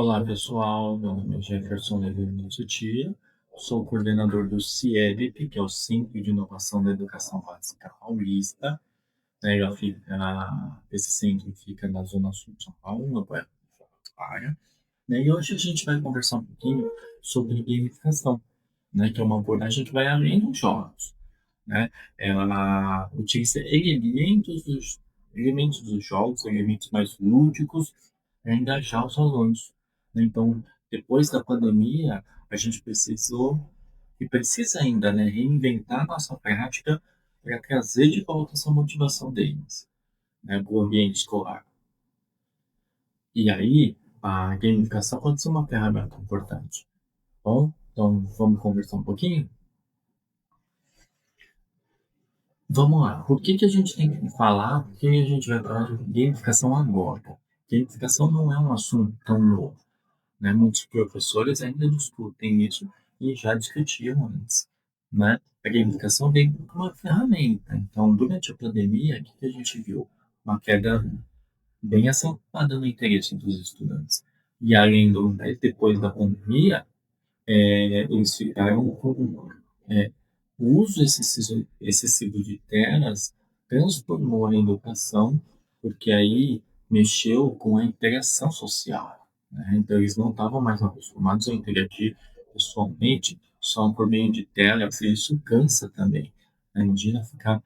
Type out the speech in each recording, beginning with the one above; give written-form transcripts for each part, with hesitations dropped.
Olá, pessoal. Meu nome é Jefferson Levi Sutia, sou coordenador do CIEBP, que é o Centro de Inovação da Educação Básica Paulista. Esse centro fica na Zona Sul de São Paulo, no bairro de Jabaquara. E hoje a gente vai conversar um pouquinho sobre gamificação, que é uma abordagem que vai além dos jogos. Né? Ela utiliza elementos dos jogos, elementos mais lúdicos, para engajar os alunos. Então, depois da pandemia, a gente precisou e precisa ainda, reinventar nossa prática para trazer de volta essa motivação deles, para o ambiente escolar. E aí, a gamificação pode ser uma ferramenta importante. Bom, então vamos conversar um pouquinho? Vamos lá. Por que a gente tem que falar? Por que a gente vai falar de gamificação agora? Gamificação não é um assunto tão novo, né? Muitos professores ainda discutem isso e já discutiam antes, né? A gamificação vem como uma ferramenta. Então, durante a pandemia, o que a gente viu? Uma queda bem acentuada no interesse dos estudantes. E além do, depois da pandemia, eles ficaram com o uso excessivo de telas transformou a educação, porque aí mexeu com a interação social, né? Então, eles não estavam mais acostumados a interagir pessoalmente, só por meio de telas, e isso cansa também, né? Imagina ficar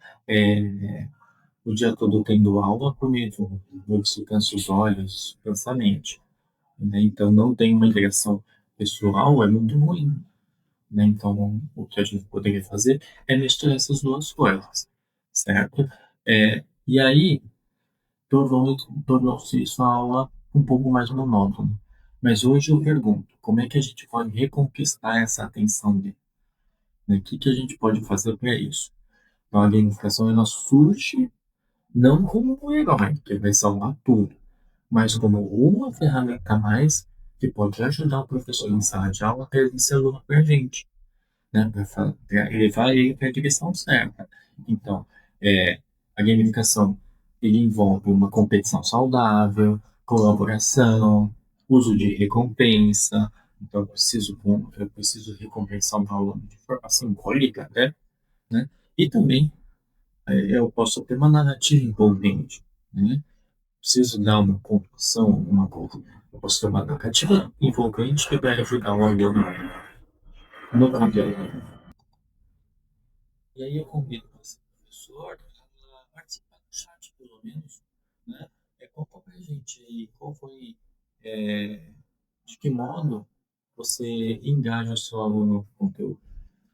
o dia todo tendo aula por meio de isso cansa os olhos, cansa a mente, né? Então, não tem uma interação pessoal, é muito ruim, né? Então, o que a gente poderia fazer é misturar essas duas coisas, certo? E aí, tornou-se isso a aula um pouco mais monótona. Mas hoje eu pergunto, como é que a gente pode reconquistar essa atenção dele? Né? O que a gente pode fazer para isso? Então, a gamificação ela surge não como um herói que vai salvar tudo, mas como uma ferramenta a mais que pode ajudar o professor em sala de aula a ter esse aluno presente, né, para levar ele para a direção certa. Então, a gamificação ele envolve uma competição saudável, colaboração, uso de recompensa. Então, eu preciso recompensar o aluno de forma simbólica, né? E também eu posso ter uma narrativa envolvente, né? Preciso dar uma pontuação, alguma coisa. Eu posso ter uma narrativa envolvente que vai ajudar o aluno no cabelo. E aí eu convido você, professor, a participar do chat, pelo menos, né? Conta pra gente aí qual foi, de que modo você engaja o seu aluno no conteúdo,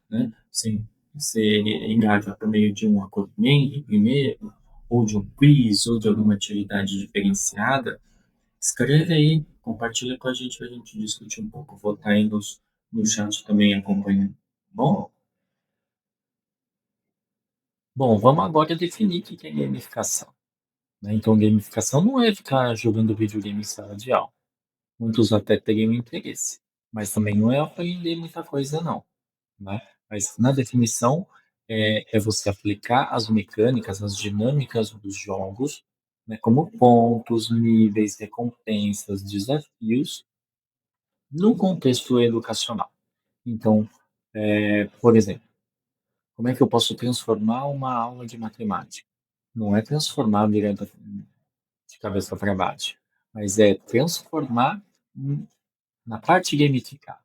né? Sim, você engaja por meio de um acolhimento primeiro, ou de um quiz, ou de alguma atividade diferenciada. Escreve aí, compartilha com a gente para a gente discutir um pouco. Vou estar aí no chat também acompanhando. Bom? Bom, vamos agora definir o que é gamificação, né? Então, gamificação não é ficar jogando videogame em sala de aula. Muitos até teriam interesse, mas também não é aprender muita coisa, não, né? Mas na definição é você aplicar as mecânicas, as dinâmicas dos jogos, né, como pontos, níveis, recompensas, desafios, no contexto educacional. Então, por exemplo, como é que eu posso transformar uma aula de matemática? Não é transformar direto de cabeça para baixo, mas é transformar na parte gamificada.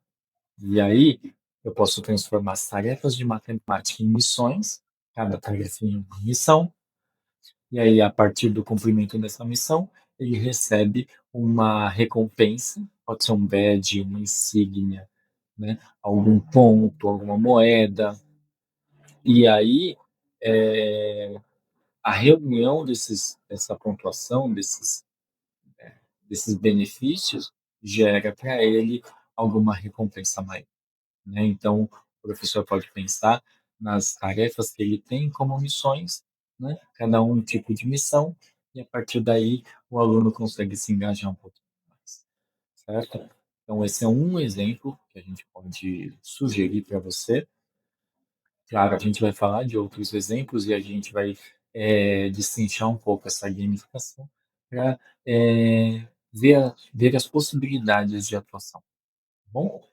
E aí eu posso transformar as tarefas de matemática em missões, cada tarefa em uma missão, e aí a partir do cumprimento dessa missão, ele recebe uma recompensa, pode ser um badge, uma insígnia, né? Algum ponto, alguma moeda. E aí a reunião dessa pontuação, desses benefícios, gera para ele alguma recompensa maior, né? Então, o professor pode pensar nas tarefas que ele tem como missões, né? Cada um tipo de missão, e a partir daí o aluno consegue se engajar um pouquinho mais, certo? Então, esse é um exemplo que a gente pode sugerir para você. Claro, a gente vai falar de outros exemplos e a gente vai destrinchar um pouco essa gamificação para ver as possibilidades de atuação, tá bom?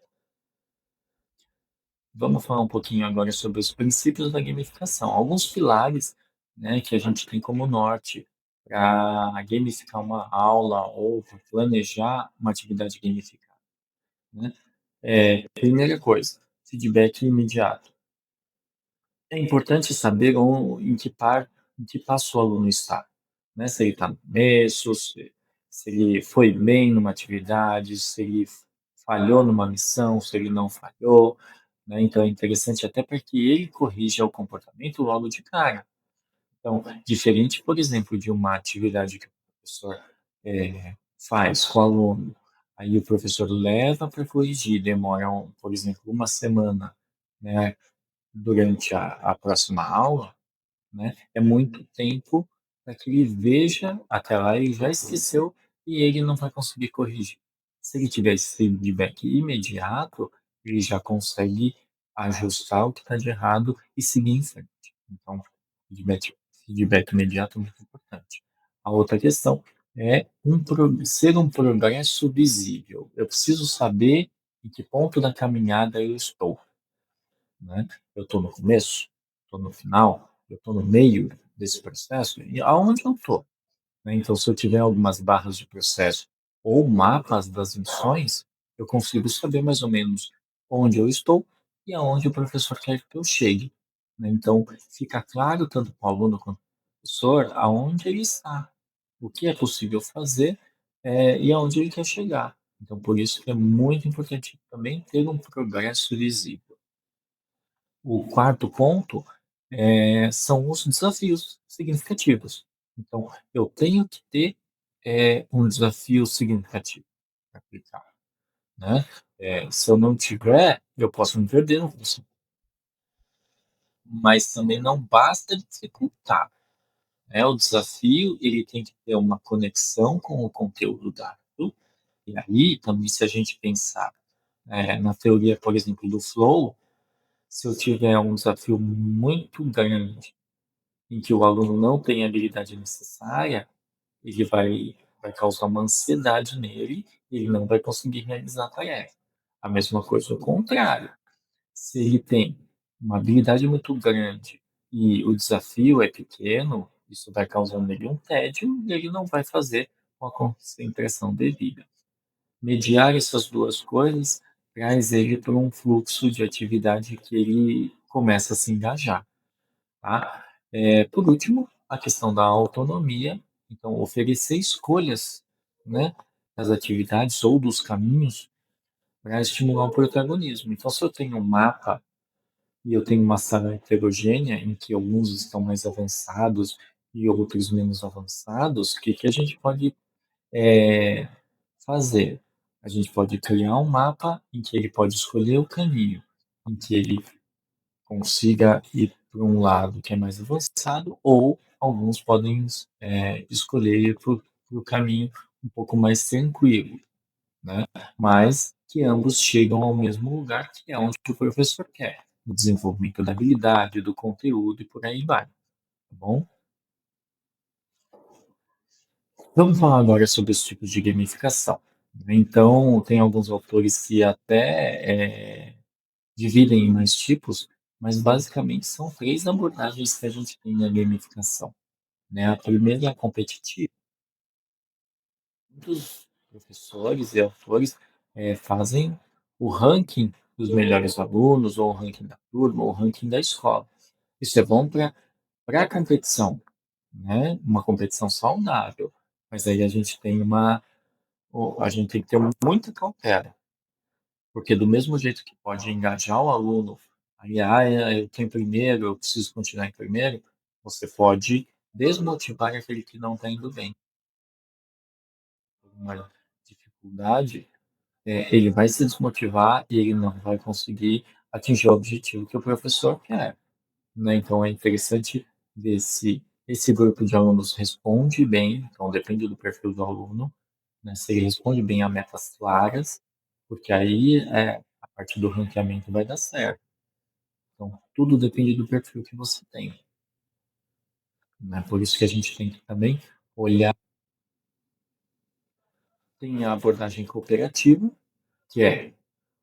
Vamos falar um pouquinho agora sobre os princípios da gamificação, alguns pilares, né, que a gente tem como norte para gamificar uma aula ou pra planejar uma atividade gamificada, né? Primeira coisa, feedback imediato. É importante saber em que passo o aluno está, né? Se ele está no começo, se ele foi bem numa atividade, se ele falhou numa missão, se ele não falhou, né? Então é interessante até para que ele corrija o comportamento logo de cara. Então, diferente, por exemplo, de uma atividade que o professor faz com o aluno, aí o professor leva para corrigir, demora, por exemplo, uma semana, né? Durante a próxima aula, né, é muito tempo para que ele veja até lá ele já esqueceu e ele não vai conseguir corrigir. Se ele tiver esse feedback imediato, ele já consegue ajustar o que está de errado e seguir em frente. Então, feedback, feedback imediato é muito importante. A outra questão é ser um progresso visível. Eu preciso saber em que ponto da caminhada eu estou, né? Eu estou no começo, estou no final, eu estou no meio desse processo, e aonde eu estou, né? Então, se eu tiver algumas barras de processo ou mapas das missões, eu consigo saber mais ou menos onde eu estou e aonde o professor quer que eu chegue, né? Então, fica claro tanto para o aluno quanto para o professor aonde ele está, o que é possível fazer, e aonde ele quer chegar. Então, por isso que é muito importante também ter um progresso visível. O quarto ponto, são os desafios significativos. Então, eu tenho que ter, um desafio significativo para aplicar, né. Se eu não tiver, eu posso me perder no curso, mas também não basta dificultar, né. O desafio, ele tem que ter uma conexão com o conteúdo dado, e aí também se a gente pensar, na teoria, por exemplo, do flow, se eu tiver um desafio muito grande em que o aluno não tem a habilidade necessária, ele vai causar uma ansiedade nele e ele não vai conseguir realizar a tarefa. A mesma coisa o contrário. Se ele tem uma habilidade muito grande e o desafio é pequeno, isso vai causar nele um tédio e ele não vai fazer com a concentração devida. Mediar essas duas coisas traz ele para um fluxo de atividade que ele começa a se engajar. Tá? Por último, a questão da autonomia, então oferecer escolhas, né, das atividades ou dos caminhos para estimular o protagonismo. Então, se eu tenho um mapa e eu tenho uma sala heterogênea em que alguns estão mais avançados e outros menos avançados, o que que a gente pode fazer? A gente pode criar um mapa em que ele pode escolher o caminho, em que ele consiga ir para um lado que é mais avançado, ou alguns podem escolher ir para o caminho um pouco mais tranquilo, né? Mas que ambos chegam ao mesmo lugar, que é onde o professor quer, o desenvolvimento da habilidade, do conteúdo e por aí vai, tá bom? Vamos falar agora sobre os tipos de gamificação, né? Então, tem alguns autores que até dividem em mais tipos, mas basicamente são três abordagens que a gente tem na gamificação, né? A primeira é a competitiva. Muitos professores e autores fazem o ranking dos melhores alunos, ou o ranking da turma, ou o ranking da escola. Isso é bom para a competição, né? Uma competição saudável. Mas aí a gente tem que ter muita cautela, porque do mesmo jeito que pode engajar o aluno, aí, eu estou em primeiro, eu preciso continuar em primeiro, você pode desmotivar aquele que não está indo bem. Uma dificuldade, ele vai se desmotivar e ele não vai conseguir atingir o objetivo que o professor quer, né? Então é interessante ver se esse grupo de alunos responde bem, então depende do perfil do aluno, né? Se ele responde bem a metas claras, porque aí a partir do ranqueamento vai dar certo. Então, tudo depende do perfil que você tem, né? Por isso que a gente tem que também olhar Tem a abordagem cooperativa, que é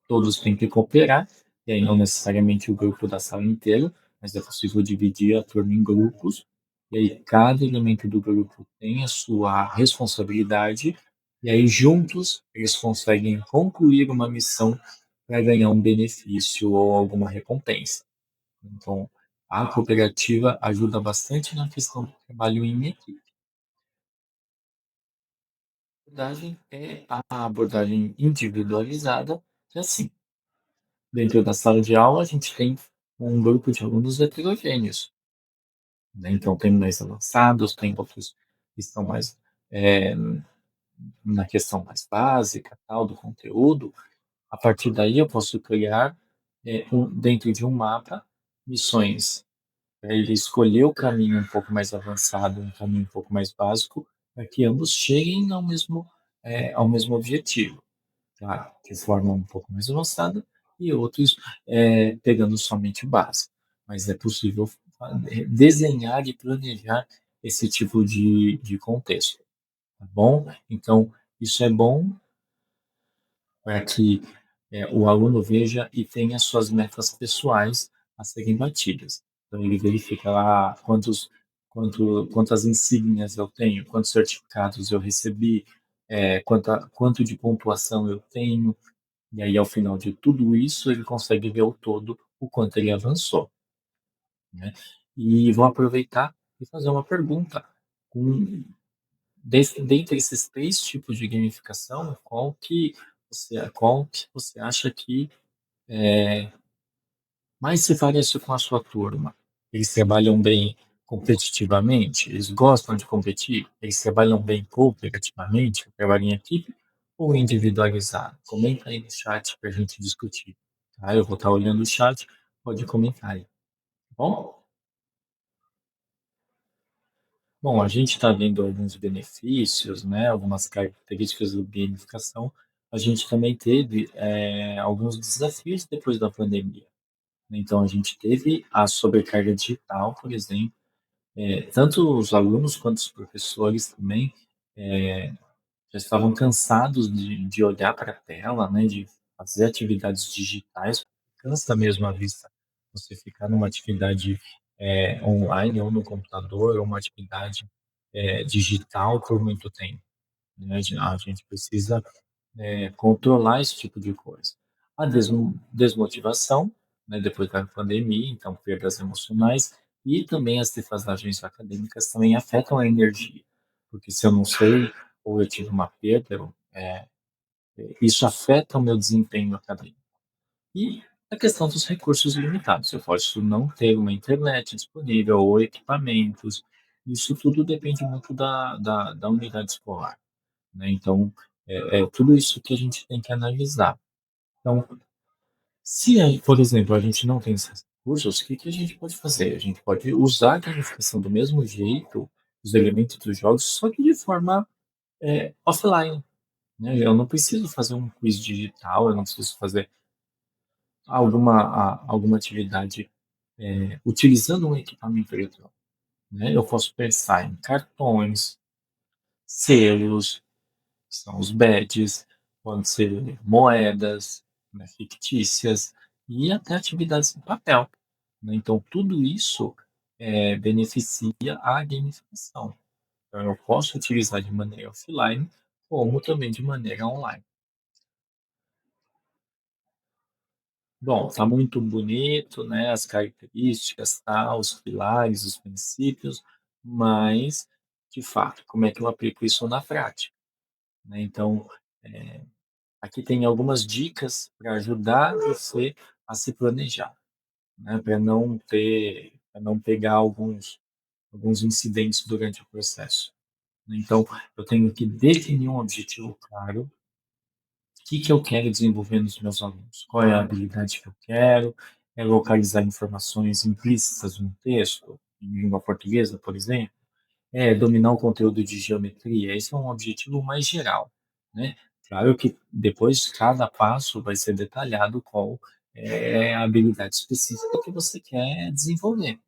todos têm que cooperar, e aí não necessariamente o grupo da sala inteira, mas é possível dividir a turma em grupos, e aí cada elemento do grupo tem a sua responsabilidade, e aí juntos eles conseguem concluir uma missão para ganhar um benefício ou alguma recompensa. Então, a cooperativa ajuda bastante na questão do trabalho em equipe. A abordagem é a abordagem individualizada, que é assim, dentro da sala de aula, a gente tem um grupo de alunos heterogêneos, né? Então, tem mais avançados, tem outros que estão mais é, na questão mais básica, tal, do conteúdo. A partir daí, eu posso criar, dentro de um mapa, missões para ele escolher o caminho um pouco mais avançado, um caminho um pouco mais básico, para que ambos cheguem ao mesmo objetivo. Claro, de forma um pouco mais avançada, e outros pegando somente o básico. Mas é possível desenhar e planejar esse tipo de contexto, tá bom? Então, isso é bom para que o aluno veja e tenha suas metas pessoais a serem batidas. Então, ele verifica lá quantas insígnias eu tenho, quantos certificados eu recebi, quanto de pontuação eu tenho, e aí, ao final de tudo isso, ele consegue ver o todo, o quanto ele avançou, né? E vou aproveitar e fazer uma pergunta. Com, dentre esses três tipos de gamificação, qual que você acha que mais se parece com a sua turma? Eles trabalham bem competitivamente? Eles gostam de competir? Eles trabalham bem cooperativamente? Trabalham em equipe ou individualizado? Comenta aí no chat para a gente discutir. Tá? Eu vou estar olhando o chat, pode comentar aí. Tá bom? Bom, a gente está vendo alguns benefícios, né, algumas características da gamificação. A gente também teve alguns desafios depois da pandemia. Então, a gente teve a sobrecarga digital, por exemplo. Tanto os alunos quanto os professores também já estavam cansados de olhar para a tela, né, de fazer atividades digitais. Cansa mesmo a vista você ficar numa atividade online ou no computador, ou uma atividade digital por muito tempo, né? A gente precisa controlar esse tipo de coisa. A desmotivação, né, depois da pandemia, então perdas emocionais e também as defasagens acadêmicas também afetam a energia, porque se eu não sei ou eu tive uma perda, isso afeta o meu desempenho acadêmico. E a questão dos recursos limitados, eu posso não ter uma internet disponível ou equipamentos, isso tudo depende muito da unidade escolar, né? Então, é tudo isso que a gente tem que analisar. Então, se, por exemplo, a gente não tem esses recursos, o que que a gente pode fazer? A gente pode usar a gamificação do mesmo jeito, os elementos dos jogos, só que de forma offline, né? Eu não preciso fazer um quiz digital, eu não preciso fazer alguma atividade utilizando um equipamento eletrônico, né? Eu posso pensar em cartões, selos, que são os badges, pode ser moedas, né, fictícias e até atividades em papel, né? Então, tudo isso beneficia a gamificação. Então, eu posso utilizar de maneira offline, como também de maneira online. Bom, está muito bonito, né, as características, tal, os pilares, os princípios, mas, de fato, como é que eu aplico isso na prática, né? Então, aqui tem algumas dicas para ajudar você a se planejar, né, para não pegar alguns incidentes durante o processo. Então, eu tenho que definir um objetivo claro, que eu quero desenvolver nos meus alunos? Qual é a habilidade que eu quero? É localizar informações implícitas no texto, em língua portuguesa, por exemplo? É dominar o conteúdo de geometria? Esse é um objetivo mais geral, né? Claro que depois cada passo vai ser detalhado qual é a habilidade específica que você quer desenvolver,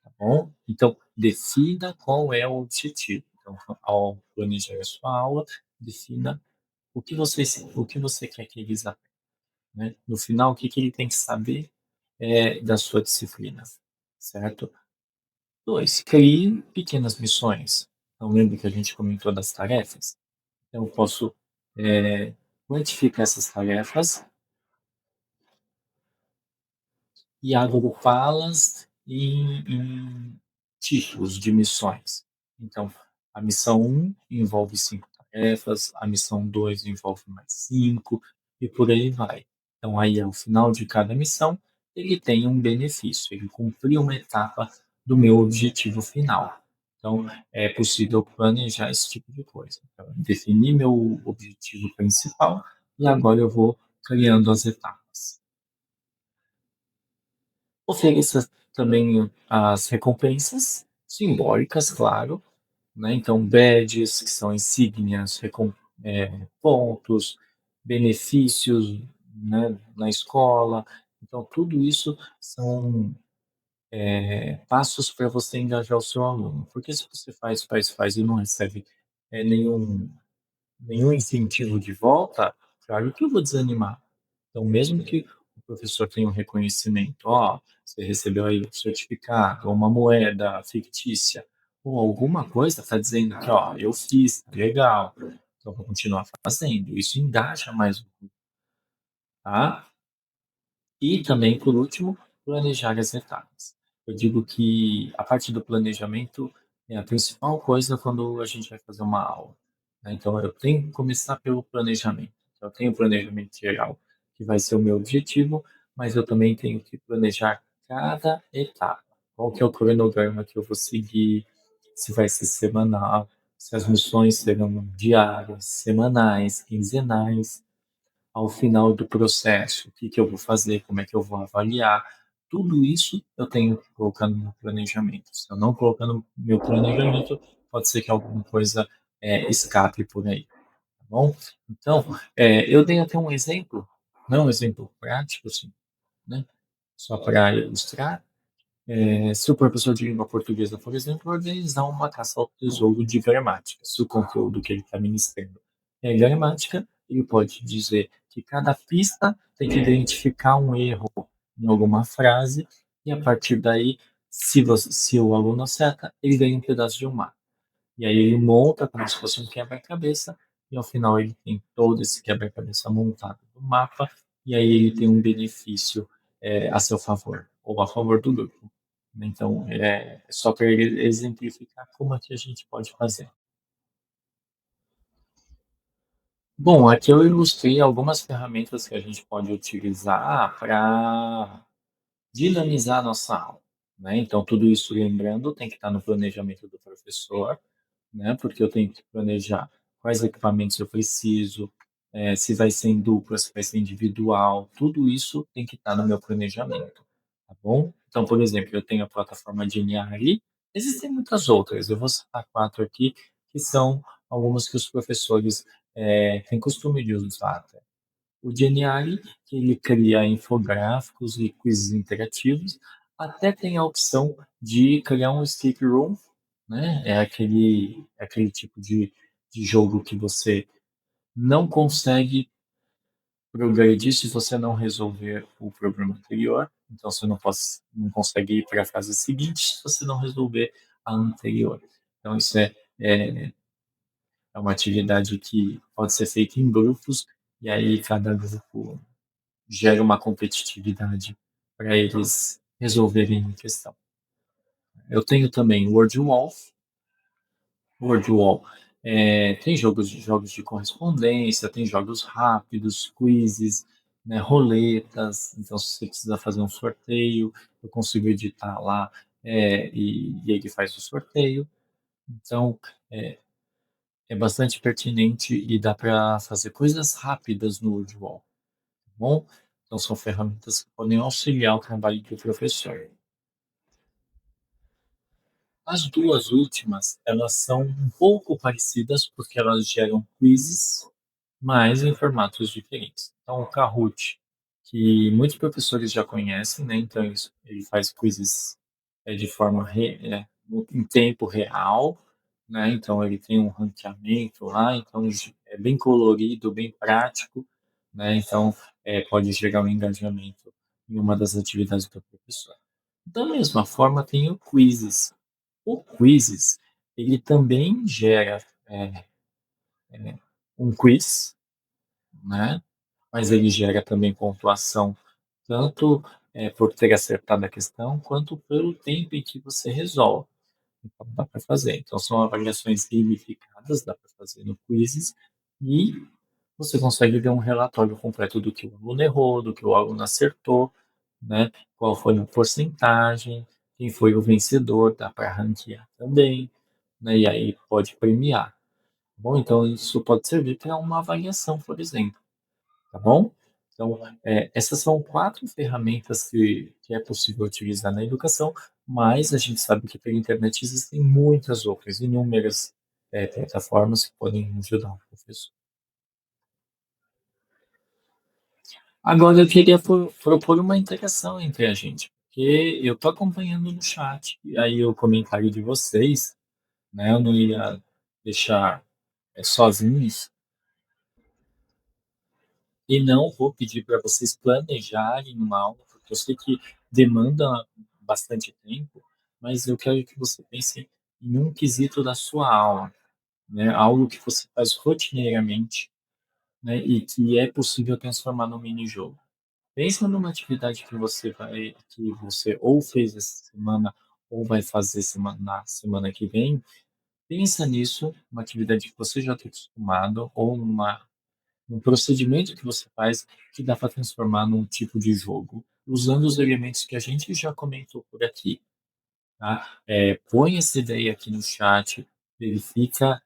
tá bom? Então, defina qual é o objetivo. Então, ao planejar a sua aula, defina o que você quer que eles aprendam, né? No final, o que que ele tem que saber da sua disciplina, certo? 2, crie pequenas missões. Então, lembra que a gente comentou das tarefas? Então, eu posso quantificar essas tarefas e agrupá-las em tipos de missões. Então, a missão um envolve 5 tarefas, a missão 2 envolve mais 5 e por aí vai. Então, aí, ao final de cada missão, ele tem um benefício, ele cumpriu uma etapa do meu objetivo final. Então, é possível planejar esse tipo de coisa. Então, eu defini meu objetivo principal e agora eu vou criando as etapas. Ofereça também as recompensas simbólicas, claro, né, então badges, que são insígnias, pontos, benefícios, né, na escola. Então tudo isso são, passos para você engajar o seu aluno, porque se você faz e não recebe, nenhum incentivo de volta, claro que eu vou desanimar. Então, mesmo que o professor tenha um reconhecimento, ó, você recebeu aí um certificado, ou uma moeda fictícia, ou alguma coisa, está dizendo que, ó, eu fiz, tá legal, então vou continuar fazendo. Isso engaja mais o grupo, tá? E também, por último, planejar as etapas. Eu digo que a parte do planejamento é a principal coisa quando a gente vai fazer uma aula, né. Então eu tenho que começar pelo planejamento. Então, eu tenho o planejamento geral, que vai ser o meu objetivo, mas eu também tenho que planejar cada etapa. Qual que é o cronograma que eu vou seguir, se vai ser semanal, se as missões serão diárias, semanais, quinzenais, ao final do processo, o que que eu vou fazer, como é que eu vou avaliar, tudo isso eu tenho que colocar no meu planejamento. Se eu não colocar no meu planejamento, pode ser que alguma coisa escape por aí, tá bom? Então, eu dei até um exemplo, não um exemplo prático, assim, né? Só para ilustrar, se o professor de língua portuguesa, por exemplo, organizar uma caça ao tesouro de gramática, se o conteúdo que ele está ministrando é gramática, ele pode dizer que cada pista tem que identificar um erro em alguma frase, e a partir daí, se o aluno acerta, ele ganha um pedaço de um mapa. E aí ele monta como se fosse um quebra-cabeça, e ao final ele tem todo esse quebra-cabeça montado no mapa, e aí ele tem um benefício a seu favor, ou a favor do grupo. Então, só para ele exemplificar como é que a gente pode fazer. Bom, aqui eu ilustrei algumas ferramentas que a gente pode utilizar para dinamizar a nossa aula, né? Então, tudo isso, lembrando, tem que estar no planejamento do professor, né? Porque eu tenho que planejar quais equipamentos eu preciso, se vai ser em dupla, se vai ser individual, tudo isso tem que estar no meu planejamento, tá bom? Então, por exemplo, eu tenho a plataforma Geniali, existem muitas outras, eu vou citar 4 aqui, que são algumas que os professores têm costume de usar. O Geniali, que ele cria infográficos e quizzes interativos, até tem a opção de criar um escape room, né? É aquele tipo de jogo que você não consegue progredir se você não resolver o problema anterior. Então você não consegue ir para a fase seguinte se você não resolver a anterior. Então isso é uma atividade que pode ser feita em grupos, e aí cada grupo gera uma competitividade para eles resolverem a questão. Eu tenho também o Wordwall, tem jogos de correspondência, tem jogos rápidos, quizzes, né, roletas. Então, se você precisa fazer um sorteio, eu consigo editar lá, e ele faz o sorteio. Então, é bastante pertinente e dá para fazer coisas rápidas no Wordwall, tá bom? Então, são ferramentas que podem auxiliar o trabalho do professor. As 2 últimas, elas são um pouco parecidas, porque elas geram quizzes, mas em formatos diferentes. Então, o Kahoot, que muitos professores já conhecem, né, então ele faz quizzes, de forma em tempo real, né? Então ele tem um ranqueamento lá, então é bem colorido, bem prático, né? Então pode gerar um engajamento em uma das atividades do professor. Da mesma forma, tem o Quizzes. O Quizzes, ele também gera um quiz, né? Mas ele gera também pontuação, tanto por ter acertado a questão, quanto pelo tempo em que você resolve. Então, dá para fazer. Então, são avaliações gamificadas, dá para fazer no Quizzes, e você consegue ver um relatório completo do que o aluno errou, do que o aluno acertou, né? Qual foi a porcentagem, quem foi o vencedor, dá para ranquear também, né? E aí pode premiar. Tá bom? Então, isso pode servir para uma avaliação, por exemplo, tá bom? Então, essas são quatro ferramentas que é possível utilizar na educação, mas a gente sabe que pela internet existem muitas outras, inúmeras plataformas que podem ajudar o professor. Agora, eu queria propor uma interação entre a gente, porque eu estou acompanhando no chat, e aí o comentário de vocês, né, eu não ia deixar sozinhos, e não vou pedir para vocês planejarem uma aula, porque eu sei que demanda bastante tempo, mas eu quero que você pense em um quesito da sua aula, né? Algo que você faz rotineiramente, né? E que é possível transformar num mini-jogo. Pensa numa atividade que você ou fez essa semana ou vai fazer na semana que vem. Pensa nisso, uma atividade que você já está acostumado ou um procedimento que você faz que dá para transformar num tipo de jogo, usando os elementos que a gente já comentou por aqui, tá? Põe essa ideia aqui no chat, verifica,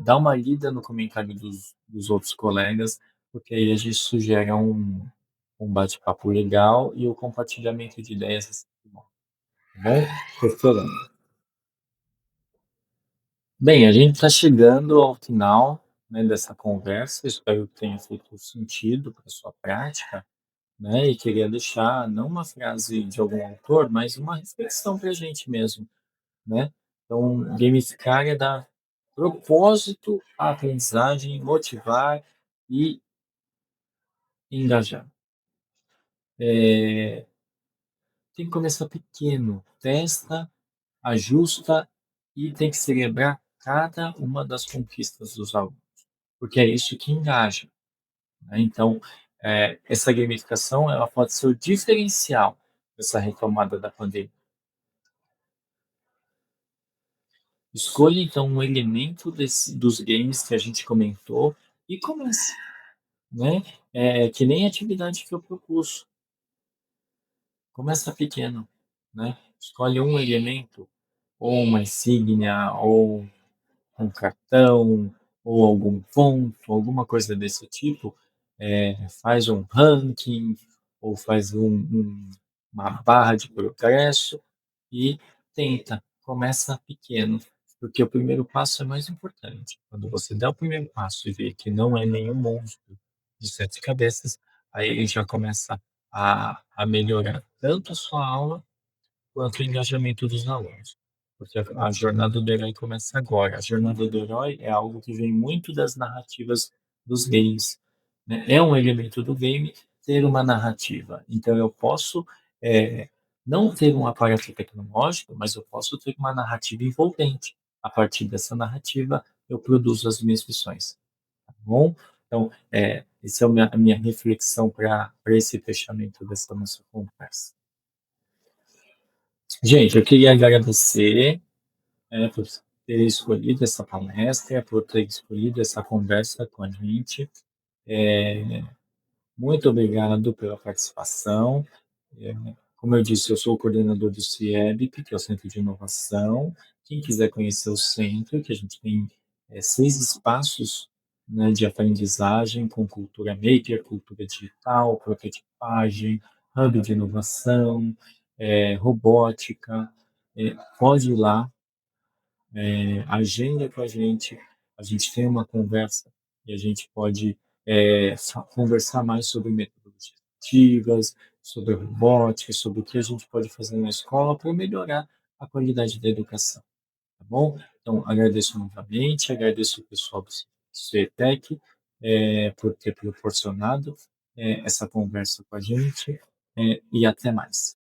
dá uma lida no comentário dos outros colegas, porque aí a gente sugere um bate-papo legal e o compartilhamento de ideias é sempre bom, tá bom? Professora. Bem, a gente está chegando ao final, né, dessa conversa. Espero que tenha feito sentido para a sua prática, né? E queria deixar não uma frase de algum autor, mas uma reflexão para a gente mesmo, né? Então, gamificar é dar propósito à aprendizagem, motivar e engajar. Tem que começar pequeno, testa, ajusta e tem que celebrar cada uma das conquistas dos alunos, porque é isso que engaja, né? Então, essa gamificação ela pode ser o diferencial dessa retomada da pandemia. Escolha então um elemento dos games que a gente comentou e comece, né? Que nem a atividade que eu propus. Começa pequeno, né? Escolhe um elemento, ou uma insígnia, ou um cartão, ou algum ponto, alguma coisa desse tipo. Faz um ranking, ou faz uma barra de progresso e tenta, começa pequeno, porque o primeiro passo é mais importante. Quando você der o primeiro passo e vê que não é nenhum monstro de sete cabeças, aí ele já começa a melhorar tanto a sua aula quanto o engajamento dos alunos. Porque a jornada do herói começa agora. A jornada do herói é algo que vem muito das narrativas dos games, né? É um elemento do game ter uma narrativa. Então eu posso é, não ter um aparato tecnológico, mas eu posso ter uma narrativa envolvente. A partir dessa narrativa, eu produzo as minhas missões, tá bom? Então, essa é a minha reflexão para esse fechamento dessa nossa conversa. Gente, eu queria agradecer, por ter escolhido essa palestra, por ter escolhido essa conversa com a gente. Muito obrigado pela participação. É, Como eu disse, eu sou o coordenador do CIEBP, que é o Centro de Inovação. Quem quiser conhecer o centro, que a gente tem 6 espaços, né, de aprendizagem com cultura maker, cultura digital, prototipagem, hub de inovação, robótica. Pode ir lá, agenda com a gente tem uma conversa e a gente pode conversar mais sobre metodologias ativas, sobre robótica, sobre o que a gente pode fazer na escola para melhorar a qualidade da educação, tá bom? Então, agradeço novamente, agradeço o pessoal do CETEC, por ter proporcionado, essa conversa com a gente, e até mais.